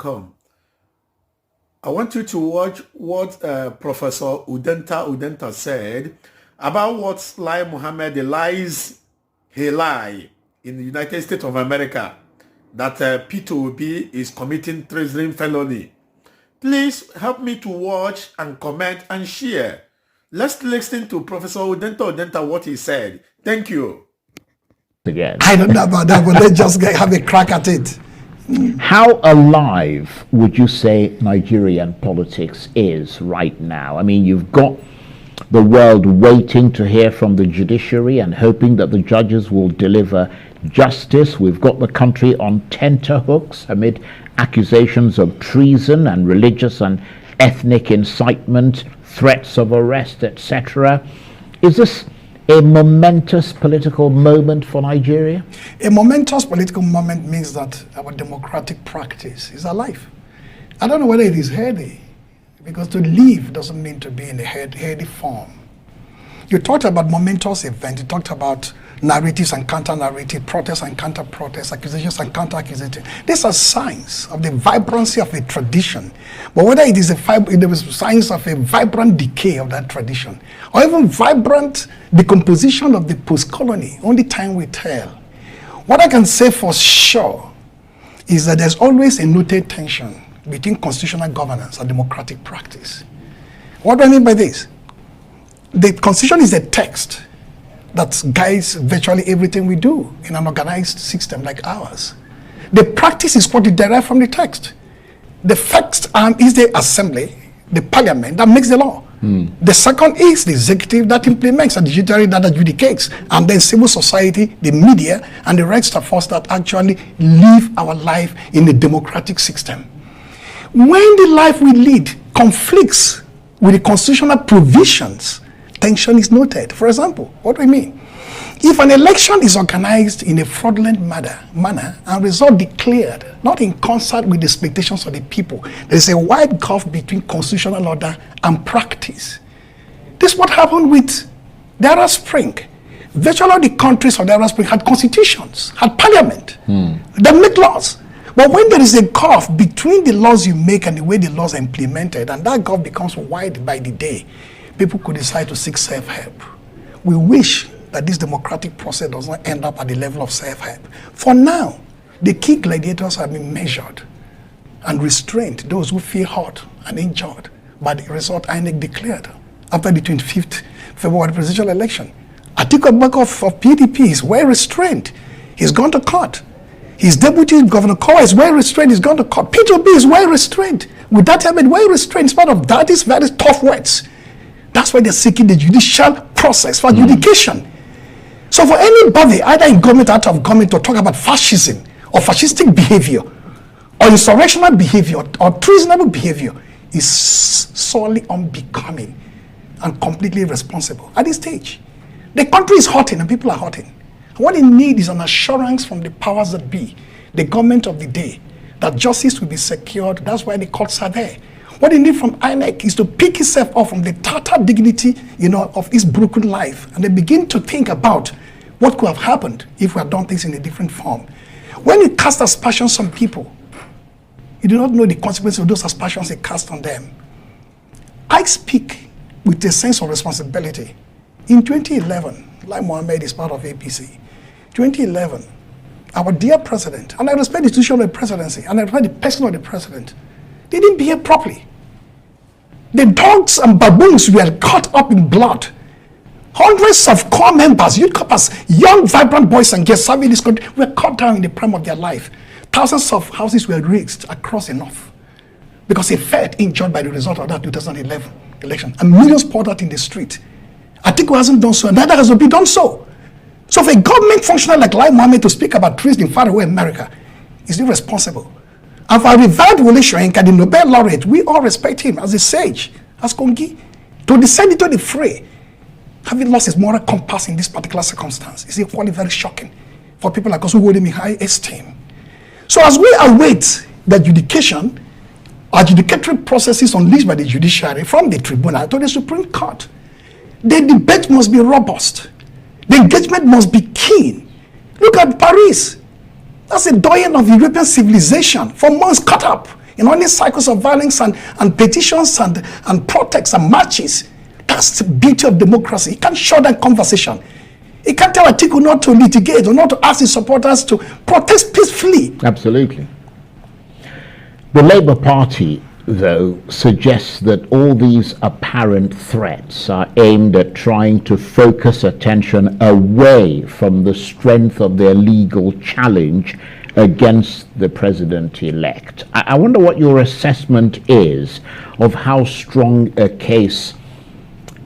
welcome. I want you to watch what Professor Udenta said about what Mohammed, the lies he lie in the United States of America, that Peter Obi is committing treason felony. Please help me to watch and comment and share. Let's listen to Professor Udenta what he said. Thank you. Again. I don't know about that, but let's just have a crack at it. How alive would you say Nigerian politics is right now? I mean, you've got the world waiting to hear from the judiciary and hoping that the judges will deliver justice. We've got the country on tenterhooks amid accusations of treason and religious and ethnic incitement, threats of arrest, etc. Is this a momentous political moment for Nigeria? A momentous political moment means that our democratic practice is alive. I don't know whether it is healthy, because to live doesn't mean to be in a healthy form. You talked about momentous events, you talked about narratives and counter-narrative, protests and counter-protests, accusations and counter-accusations. These are signs of the vibrancy of a tradition. But whether it is signs of a vibrant decay of that tradition, or even vibrant decomposition of the post-colony, only time will tell. What I can say for sure is that there's always a noted tension between constitutional governance and democratic practice. What do I mean by this? The Constitution is a text that guides virtually everything we do in an organized system like ours. The practice is what is derived from the text. The first arm is the assembly, the parliament that makes the law. The second is the executive that implements, and the judiciary that adjudicates, and then civil society, the media, and the rest of us that actually live our life in a democratic system. When the life we lead conflicts with the constitutional provisions, tension is noted. For example, what do I mean? If an election is organized in a fraudulent manner and result declared not in concert with the expectations of the people, there is a wide gulf between constitutional order and practice. This is what happened with the Arab Spring. Virtually all the countries of the Arab Spring had constitutions, had parliament that make laws. But when there is a gulf between the laws you make and the way the laws are implemented, and that gulf becomes wide by the day, people could decide to seek self-help. We wish that this democratic process does not end up at the level of self-help. For now, the key gladiators have been measured and restrained, those who feel hurt and injured by the result INEC declared after the 25th February presidential election. Atiku Abubakar of PDP is well restrained. He's gone to court. His deputy, Governor Kowa, is well restrained. He's gone to court. Peter Obi is well restrained. With that, I'm well restrained. In spite of that, it's very tough words. That's why they're seeking the judicial process for adjudication. So for anybody, either in government or out of government, to talk about fascism or fascistic behavior or insurrectional behavior or treasonable behavior is sorely unbecoming and completely irresponsible at this stage. The country is hurting and people are hurting. And what they need is an assurance from the powers that be, the government of the day, that justice will be secured. That's why the courts are there. What they need from INEC is to pick itself up from the tattered dignity, of its broken life, and they begin to think about what could have happened if we had done things in a different form. When you cast aspersions on people, you do not know the consequences of those aspersions they cast on them. I speak with a sense of responsibility. In 2011, like Mohammed is part of APC, 2011, our dear president, and I respect the institution of the presidency, and I respect the person of the president, they didn't behave properly. The dogs and baboons were caught up in blood. Hundreds of core members, youth corpers, young, vibrant boys and girls serving this country were cut down in the prime of their life. Thousands of houses were razed across the north because they felt injured by the result of that 2011 election. And millions poured out in the street. Atiku hasn't done so, and neither has Obi done so. So for a government functionary like Mohammed to speak about treason in faraway America is irresponsible. And for a revered Wole Soyinka, the Nobel laureate, we all respect him as a sage, as Kongi, to descend into the fray, having lost his moral compass in this particular circumstance, is equally very shocking for people like us who hold him in high esteem. So as we await the adjudicatory processes unleashed by the judiciary from the tribunal to the Supreme Court, the debate must be robust. The engagement must be keen. Look at Paris. That's the doyen of European civilization. For months cut up in all these cycles of violence and petitions and protests and marches. That's the beauty of democracy. You can't shut down conversation. You can't tell Atiku not to litigate or not to ask his supporters to protest peacefully. Absolutely. The Labour Party, though, suggests that all these apparent threats are aimed at trying to focus attention away from the strength of their legal challenge against the president-elect. I wonder what your assessment is of how strong a case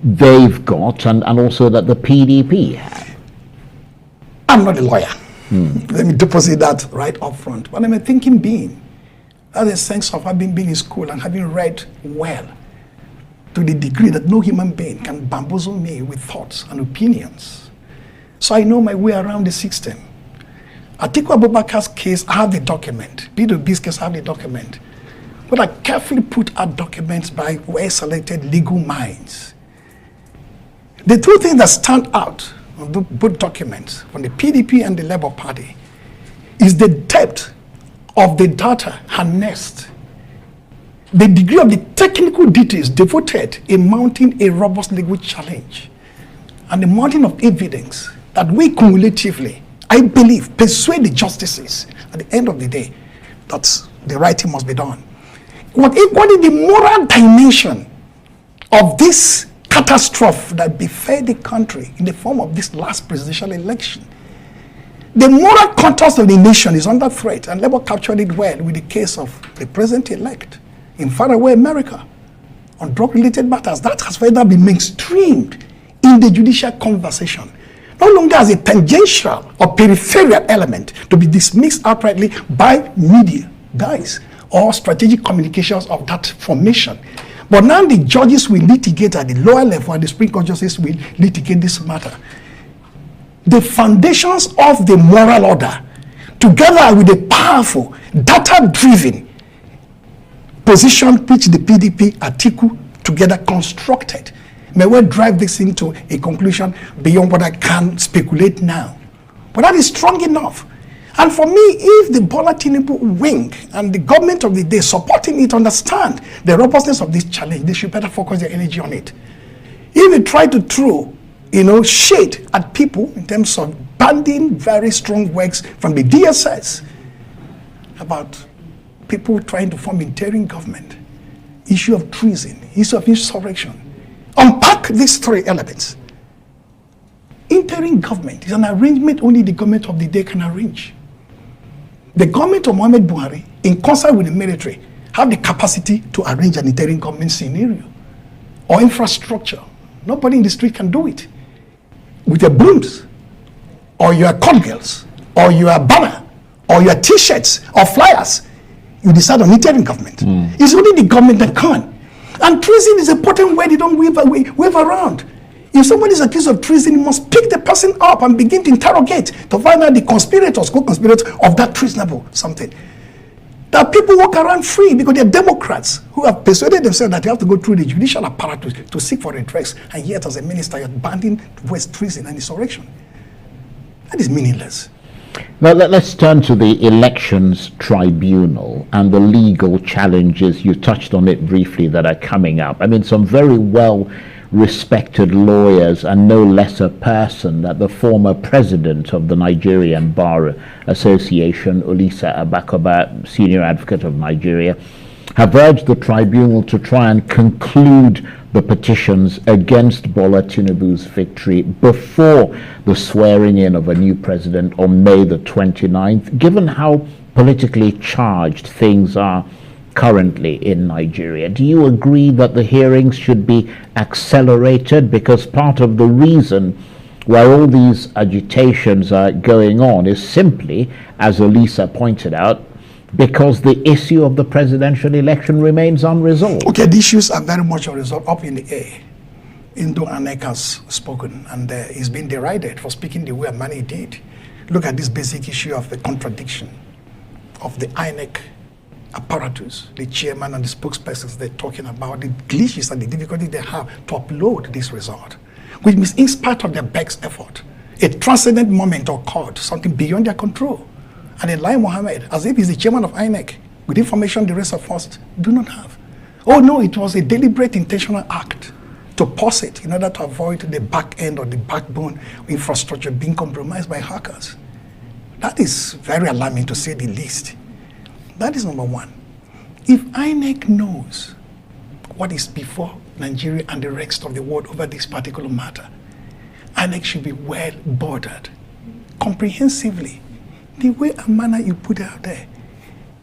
they've got and also that the PDP have. I'm not a lawyer. Let me deposit that right up front. But I'm a thinking being. That's a sense of having been in school and having read well to the degree that no human being can bamboozle me with thoughts and opinions. So I know my way around the system. Atiku Abubakar's case, I have the document. P2B's case, I have the document. But I carefully put out documents by well-selected legal minds. The two things that stand out on both documents from the PDP and the Labour Party is the depth of the data harnessed, the degree of the technical details devoted in mounting a robust legal challenge, and the mounting of evidence that we cumulatively, I believe, persuade the justices at the end of the day that the right thing must be done. What is the moral dimension of this catastrophe that befell the country in the form of this last presidential election? The moral contours of the nation is under threat, and Labour captured it well with the case of the president-elect in faraway America on drug-related matters. That has further been mainstreamed in the judicial conversation, no longer as a tangential or peripheral element to be dismissed outrightly by media guys or strategic communications of that formation. But now the judges will litigate at the lower level, and the Supreme Court justices will litigate this matter. The foundations of the moral order, together with the powerful, data-driven position which the PDP, Atiku, together constructed, may well drive this into a conclusion beyond what I can speculate now. But that is strong enough. And for me, if the Bola Tinubu wing and the government of the day supporting it understand the robustness of this challenge, they should better focus their energy on it. If they try to throw, shade at people in terms of banning very strong works from the DSS about people trying to form interim government, issue of treason, issue of insurrection, unpack these three elements. Interim government is an arrangement only the government of the day can arrange. The government of Mohammed Buhari, in concert with the military, have the capacity to arrange an interim government scenario or infrastructure. Nobody in the street can do it. With your brooms, or your call girls, or your banner, or your t-shirts, or flyers, you decide on interim government. It's only the government that can. And treason is a potent word you don't wave around. If someone is accused of treason, you must pick the person up and begin to interrogate to find out the conspirators, co-conspirators of that treasonable something. That people walk around free because they're Democrats who have persuaded themselves that they have to go through the judicial apparatus to seek for redress, and yet as a minister you're banning West treason and insurrection. That is meaningless. Now let's turn to the elections tribunal and the legal challenges. You touched on it briefly that are coming up. I mean, some very well respected lawyers, and no less a person that the former president of the Nigerian Bar Association, Olisa Abakoba, senior advocate of Nigeria, have urged the tribunal to try and conclude the petitions against Bola Tinubu's victory before the swearing in of a new president on May the 29th, given how politically charged things are currently in Nigeria. Do you agree that the hearings should be accelerated? Because part of the reason why all these agitations are going on is simply, as Elisa pointed out, because the issue of the presidential election remains unresolved. Okay, the issues are very much unresolved, up in the air. Indo Anek has spoken, and he's been derided for speaking the way a man he did. Look at this basic issue of the contradiction of the INEC apparatus, the chairman and the spokespersons. They're talking about the glitches and the difficulty they have to upload this result, which means in spite of their best effort, a transcendent moment occurred, something beyond their control. And then Lai Mohammed, as if he's the chairman of INEC, with information the rest of us do not have. Oh no, it was a deliberate intentional act to pause it in order to avoid the back end or the backbone infrastructure being compromised by hackers. That is very alarming, to say the least. That is number one. If INEC knows what is before Nigeria and the rest of the world over this particular matter, INEC should be well bordered, comprehensively, the way and manner you put it out there.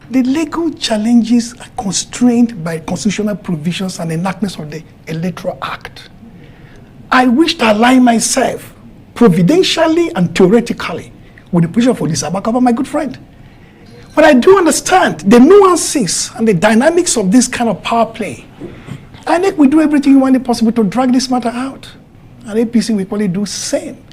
The legal challenges are constrained by constitutional provisions and enactments of the Electoral Act. I wish to align myself providentially and theoretically with the position for this Abakaba, my good friend. But I do understand the nuances and the dynamics of this kind of power play. INEC will do everything humanly possible to drag this matter out. And APC will probably do the same.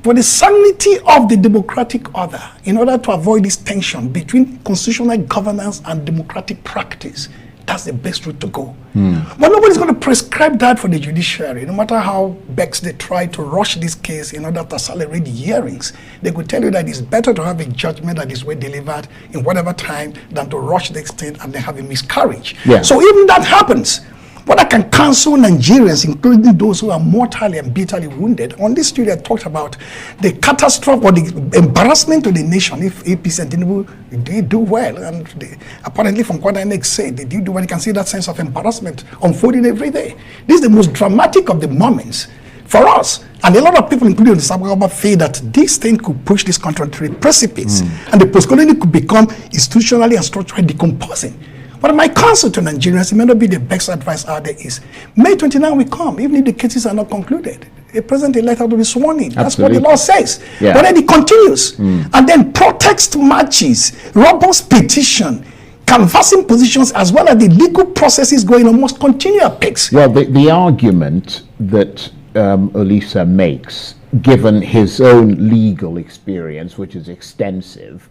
For the sanity of the democratic order, in order to avoid this tension between constitutional governance and democratic practice, that's the best route to go. But nobody's going to prescribe that for the judiciary. No matter how best they try to rush this case in order to accelerate the hearings, they could tell you that it's better to have a judgment that is well delivered in whatever time than to rush the extent and then have a miscarriage. Yeah. So even that happens, what I can counsel Nigerians, including those who are mortally and bitterly wounded, on this studio I talked about the catastrophe or the embarrassment to the nation if APC and Tinubu did do well. And apparently from what INEC said, they did do well. You can see that sense of embarrassment unfolding every day. This is the most dramatic of the moments for us. And a lot of people, including the Sabagaba, feel that this thing could push this country to the precipice. And the post-colonial could become institutionally and structurally decomposing. But my counsel to Nigerians, it may not be the best advice out there, is May 29 will come, even if the cases are not concluded. A president-elect will be sworn in. That's what the law says. Yeah. But then it continues. And then protest marches, robust petition, canvassing positions, as well as the legal processes going on must continue at pace. Well, the argument that Olisa makes, given his own legal experience, which is extensive,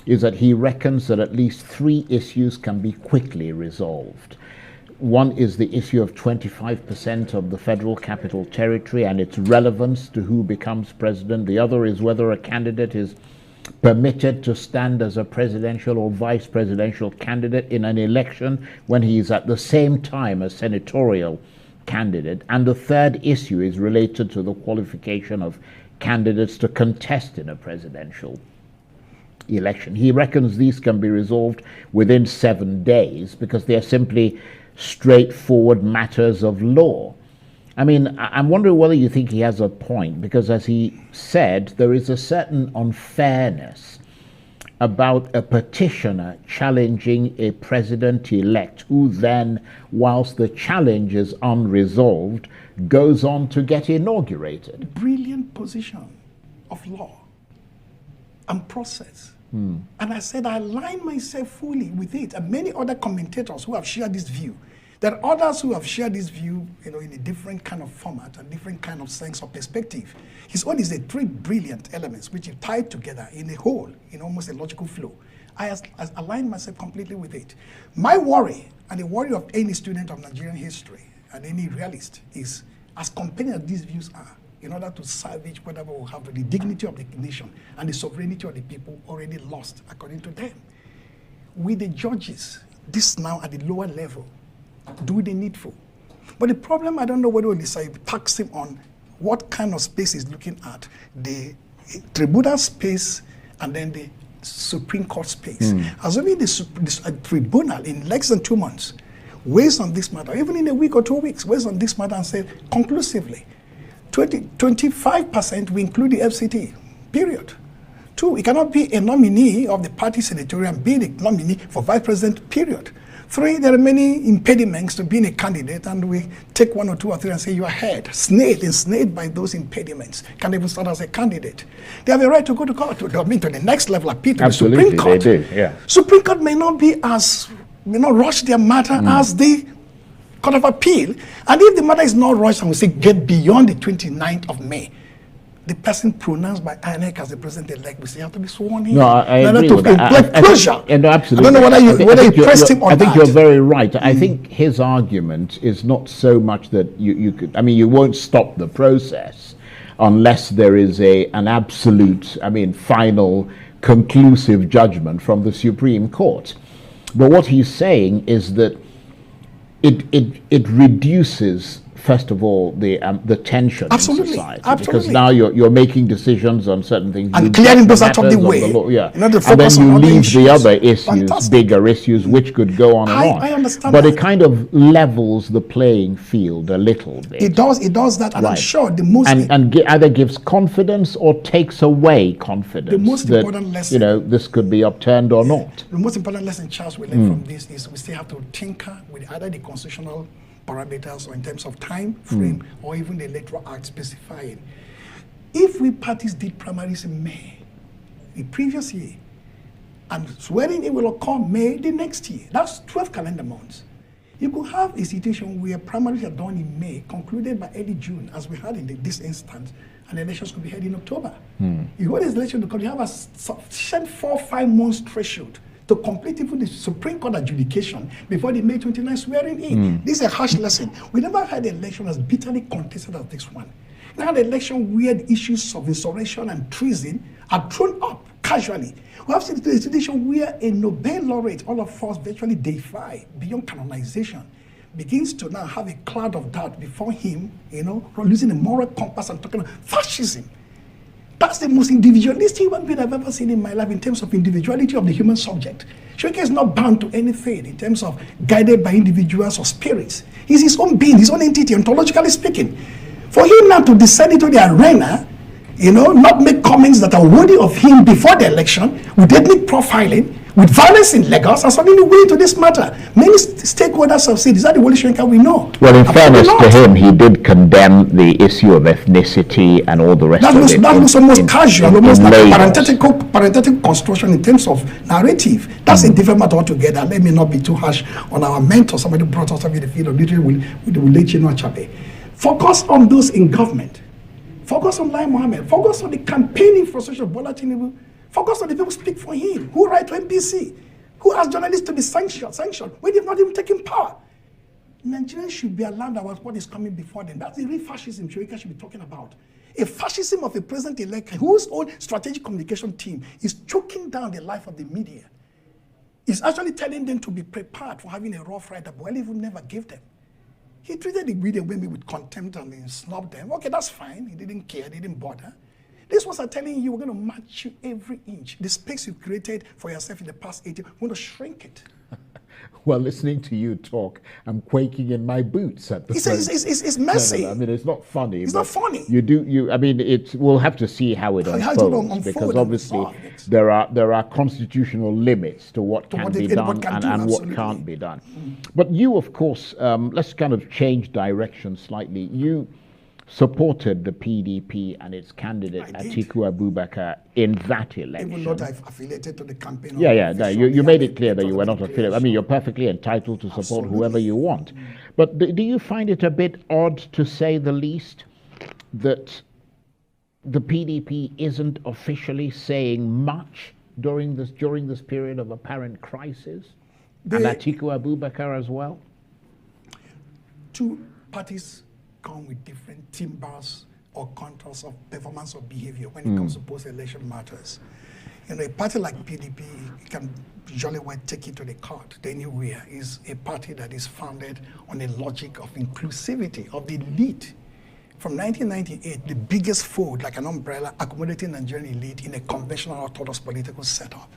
is that he reckons that at least 3 issues can be quickly resolved. One is the issue of 25% of the federal capital territory and its relevance to who becomes president. The other is whether a candidate is permitted to stand as a presidential or vice presidential candidate in an election when he is at the same time a senatorial candidate. And the third issue is related to the qualification of candidates to contest in a presidential election. He reckons these can be resolved within 7 days because they are simply straightforward matters of law. I mean, I'm wondering whether you think he has a point, because as he said, there is a certain unfairness about a petitioner challenging a president-elect who then, whilst the challenge is unresolved, goes on to get inaugurated. Brilliant position of law and process. And I said I align myself fully with it, and many other commentators who have shared this view. There are others who have shared this view, in a different kind of format, a different kind of sense or perspective. His own is the 3 brilliant elements which he tied together in a whole, in almost a logical flow. I align myself completely with it. My worry, and the worry of any student of Nigerian history and any realist, is as compelling as these views are, in order to salvage whatever will have the dignity of the nation and the sovereignty of the people already lost, according to them. With the judges, this now at the lower level, do the needful. But the problem, I don't know whether we'll decide, tax him on what kind of space he's looking at, the tribunal space and then the Supreme Court space. Assuming the tribunal in less than 2 months weighs on this matter, even in a week or 2 weeks, weighs on this matter and say conclusively, 25% we include the FCT, period. 2, it cannot be a nominee of the party senatorial and be the nominee for vice president, period. 3, there are many impediments to being a candidate, and we take 1 or 2 or 3 and say you are ahead, ensnared by those impediments, can't even start as a candidate. They have a right to go to court, to the next level, appeal to the Supreme Court. They do, yeah. Supreme Court may not rush their matter as the Court of Appeal, and if the matter is not rushed and we say get beyond the 29th of May, the person pronounced by INEC as the president-elect will say you have to be sworn in. No, I agree with that. Closure. No, absolutely. I don't know whether you pressed him on that. I think you're very right. I think his argument is not so much that you could, you won't stop the process unless there is an absolute, final, conclusive judgment from the Supreme Court. But what he's saying is that it reduces, first of all, the tension Absolutely. in society, Absolutely. because now you're making decisions on certain things And You clearing get those out of the matters way. the law, yeah. You know, the And then focus on you other leave issues. the other issues, Fantastic. bigger issues, which could go on and on. I understand but that. it kind of levels the playing field a little bit. It does that, and I'm Right. sure the most Either gives confidence or takes away confidence. The most that, important lesson- this could be upturned or not. the most important lesson, Charles, we learn from this is we still have to tinker with either the constitutional parameters or in terms of time frame or even the electoral act specifying. If we parties did primaries in May, the previous year, and swearing in will occur May the next year, that's 12 calendar months. You could have a situation where primaries are done in May, concluded by early June, as we had in this instance, and elections could be held in October. If what is election, because you have a sufficient 4-5 months threshold to complete even the Supreme Court adjudication before the May 29 swearing in. This is a harsh lesson. We never had an election as bitterly contested as this one. We had an election where the issues of insurrection and treason are thrown up casually. We have seen a situation where a Nobel laureate, all of us virtually deify beyond canonization, begins to now have a cloud of doubt before him, losing a moral compass and talking about fascism. That's the most individualistic human being I've ever seen in my life in terms of individuality of the human subject. Shoeke is not bound to anything in terms of guided by individuals or spirits. He's his own being, his own entity, ontologically speaking. For him now to descend into the arena, not make comments that are worthy of him before the election, with ethnic profiling, with violence in Lagos, and suddenly way into this matter. Many stakeholders have said, is that the Wole Soyinka we know? Well, in Absolutely fairness not. to him, he did condemn the issue of ethnicity and all the rest That of looks, it. that looks almost casual, almost in like a Lagos. parenthetical construction in terms of narrative. That's a different matter altogether. Let me not be too harsh on our mentor. Somebody brought us up in the field of literature, will let you know, Chape. Focus on those in government. Focus on Lai Mohammed. Focus on the campaigning frustration of Bola Tinubu. Focus on the people who speak for him, who write to NBC, who ask journalists to be sanctioned when they've not even taken power. Nigerians should be alarmed about what is coming before them. That's the real fascism Soyinka should be talking about. A fascism of a president-elect whose own strategic communication team is choking down the life of the media. It's actually telling them to be prepared for having a rough ride that Buhari even never gave them. He treated the media women with contempt and he snubbed them. Okay, that's fine. He didn't care. He didn't bother. These ones are telling you, we're going to match you every inch. The space you created for yourself in the past 80, we're going to shrink it. Well, listening to you talk, I'm quaking in my boots at the It's messy. No, I mean, it's not funny. It's not funny. We'll have to see how it unfolds, because obviously there are constitutional limits to what can be done and what can't be done. But you, of course, let's kind of change direction slightly. You supported the PDP and its candidate Atiku Abubakar in that election. Even though I've affiliated to the campaign. You made it clear that you were not affiliated. I mean, you're perfectly entitled to support whoever you want. But do you find it a bit odd, to say the least, that the PDP isn't officially saying much during this period of apparent crisis? And Atiku Abubakar as well? Two parties come with different timbers or contours of performance or behavior when it comes to post-election matters. A party like PDP can jolly well take it to the court anywhere. Is a party that is founded on a logic of inclusivity of the elite. From 1998, the biggest fold, like an umbrella, accommodating Nigerian elite in a conventional orthodox political setup.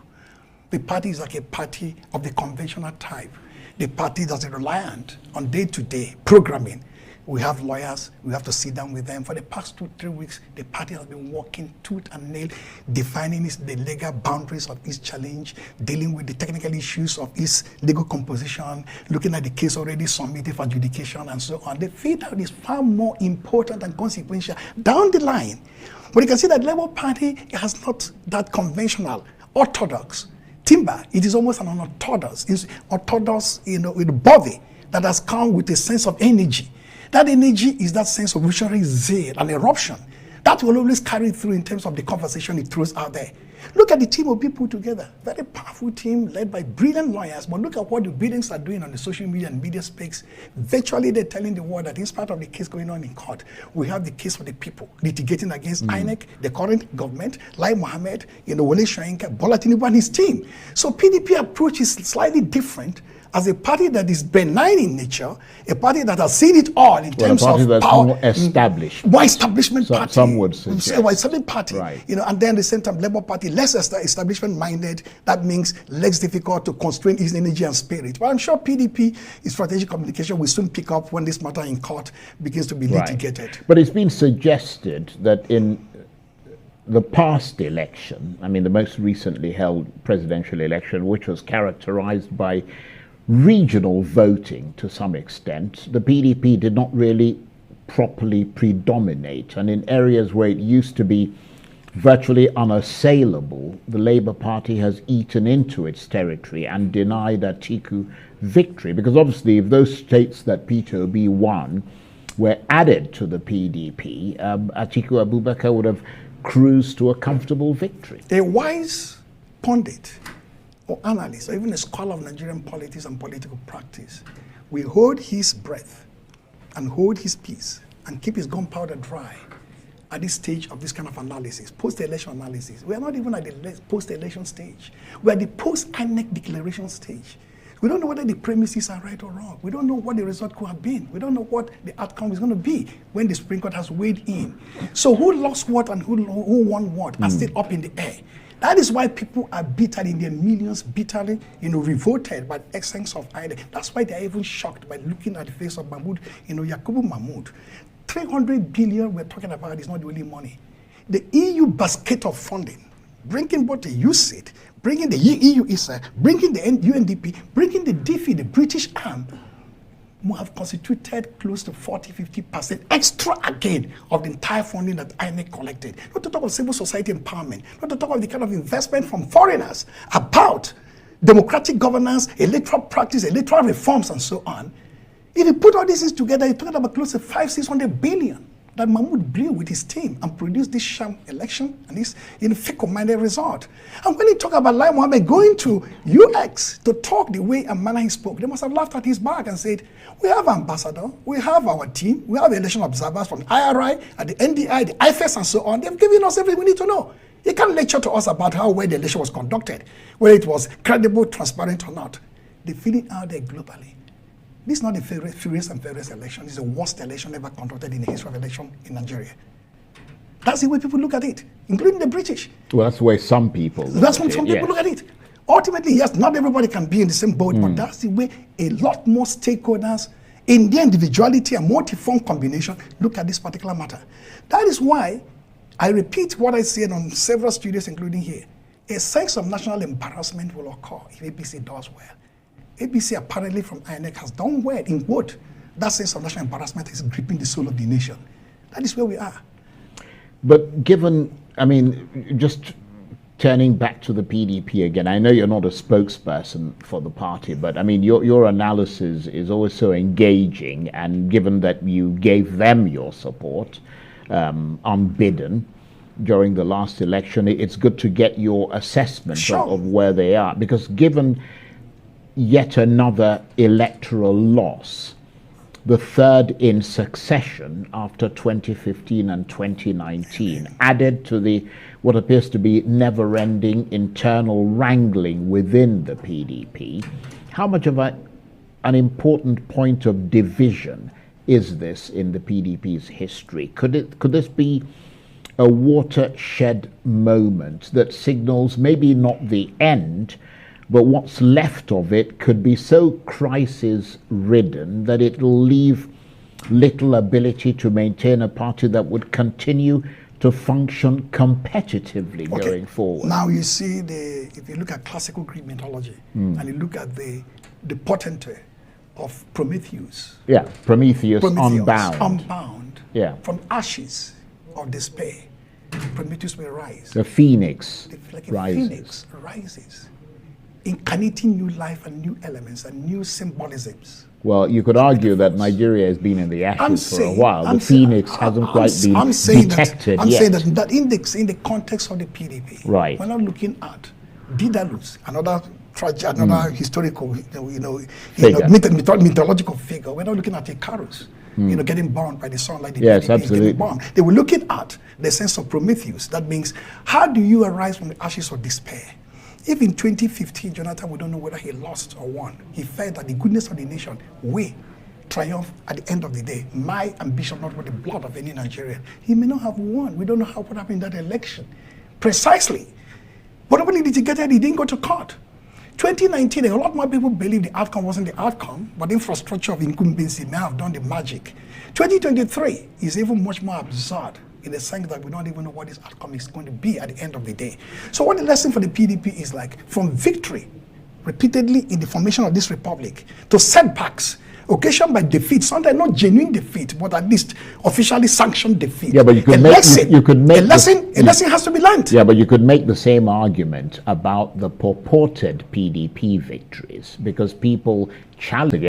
The party is like a party of the conventional type. The party that's reliant on day-to-day programming. We have lawyers, we have to sit down with them. For the past 2-3 weeks, the party has been working tooth and nail, defining the legal boundaries of its challenge, dealing with the technical issues of its legal composition, looking at the case already submitted for adjudication and so on. The fate out is far more important and consequential down the line. But you can see that the Labour Party has not that conventional, orthodox timber. It is almost an unorthodox. It's orthodox, with a body that has come with a sense of energy. That energy is that sense of revolutionary zeal and eruption. That will always carry through in terms of the conversation it throws out there. Look at the team of people together. Very powerful team led by brilliant lawyers. But look at what the brilliants are doing on the social media and media space. Virtually, they're telling the world that in spite of the case going on in court, we have the case for the people litigating against INEC, the current government, Lai Mohammed, Wole Soyinka, Bola Tinubu and his team. So PDP approach is slightly different. As a party that is benign in nature, a party that has seen it all in terms a party of that's power, more established, more establishment party. Some would suggest. Well, establishment party, right. And then at the same time, Labour Party less establishment minded. That means less difficult to constrain its energy and spirit. But I'm sure PDP, its strategic communication will soon pick up when this matter in court begins to be litigated. But it's been suggested that in the past election, I mean the most recently held presidential election, which was characterized by regional voting to some extent, the PDP did not really properly predominate. And in areas where it used to be virtually unassailable, the Labour Party has eaten into its territory and denied Atiku victory. Because obviously if those states that Peter Obi won were added to the PDP, Atiku Abubakar would have cruised to a comfortable victory. A wise pundit or analyst, or even a scholar of Nigerian politics and political practice, will hold his breath and hold his peace and keep his gunpowder dry at this stage of this kind of analysis, post-election analysis. We are not even at the post-election stage. We are at the post-INEC declaration stage. We don't know whether the premises are right or wrong. We don't know what the result could have been. We don't know what the outcome is going to be when the Supreme Court has weighed in. So who lost what and who won what are still up in the air. That is why people are bitter in their millions, bitterly, revolted by the essence of INEC. That's why they are even shocked by looking at the face of Mahmoud, Yakubu Mahmoud. 300 billion we're talking about is not the only money. The EU basket of funding, bringing both the USAID, bringing the EU ISA, bringing the UNDP, bringing the DFI, the British arm, have constituted close to 40-50% extra again of the entire funding that INEC collected. Not to talk of civil society empowerment, not to talk of the kind of investment from foreigners about democratic governance, electoral practice, electoral reforms, and so on. If you put all these things together, you're talking about close to 500-600 billion that Mahmoud blew with his team and produced this sham election and this fickle-minded result. And when he talked about Lai Mohammed going to UX to talk the way and manner he spoke, they must have laughed at his back and said, we have an ambassador, we have our team, we have election observers from IRI, and the NDI, the IFS, and so on. They've given us everything we need to know. You can't lecture to us about how well the election was conducted, whether it was credible, transparent, or not. The feeling out there globally. This is not the freest and fairest election. It's the worst election ever conducted in the history of election in Nigeria. That's the way people look at it, including the British. Well, that's the way some people look That's when some people look at it. Ultimately, yes, not everybody can be in the same boat, but that's the way a lot more stakeholders in their individuality and multi-form combination look at this particular matter. That is why I repeat what I said on several studios, including here. A sense of national embarrassment will occur if APC does well. APC apparently from INEC has done well in what? That sense of national embarrassment is gripping the soul of the nation. That is where we are. But given, I mean, just turning back to the PDP again, I know you're not a spokesperson for the party, but I mean, your analysis is always so engaging, and given that you gave them your support unbidden during the last election, it's good to get your assessment of where they are, because given yet another electoral loss, the third in succession after 2015 and 2019, added to the what appears to be never-ending internal wrangling within the PDP, how much of an important point of division is this in the PDP's history? Could this be a watershed moment that signals maybe not the end, but what's left of it could be so crisis-ridden that it will leave little ability to maintain a party that would continue to function competitively going forward? Now you see, if you look at classical Greek mythology and you look at the potentate of Prometheus. Yeah, Prometheus unbound. Unbound. Yeah. From ashes of despair, Prometheus will rise. The phoenix like a rises. phoenix rises. incarnating new life and new elements and new symbolisms. Well, you could argue that Nigeria has been in the ashes for a while. The phoenix hasn't quite been detected I'm yet. saying that index in the context of the PDP, right? We're not looking at Didalus, another historical, mythological figure. We're not looking at Icarus, getting burned by the sun like the yes, PDP absolutely. getting burned. They were looking at the sense of Prometheus. That means, how do you arise from the ashes of despair? If in 2015, Jonathan, we don't know whether he lost or won, he felt that the goodness of the nation will triumph at the end of the day. My ambition, not with the blood of any Nigerian. He may not have won. We don't know what happened in that election. Precisely. But not only did he get it, he didn't go to court. 2019, a lot more people believe the outcome wasn't the outcome, but the infrastructure of incumbency may have done the magic. 2023 is even much more absurd, in the sense that we don't even know what this outcome is going to be at the end of the day. So what the lesson for the PDP is like, from victory, repeatedly in the formation of this republic, to setbacks, occasioned by defeat, sometimes not genuine defeat, but at least officially sanctioned defeat. Yeah, but you could a lesson has to be learned. Yeah, but you could make the same argument about the purported PDP victories, because people challenge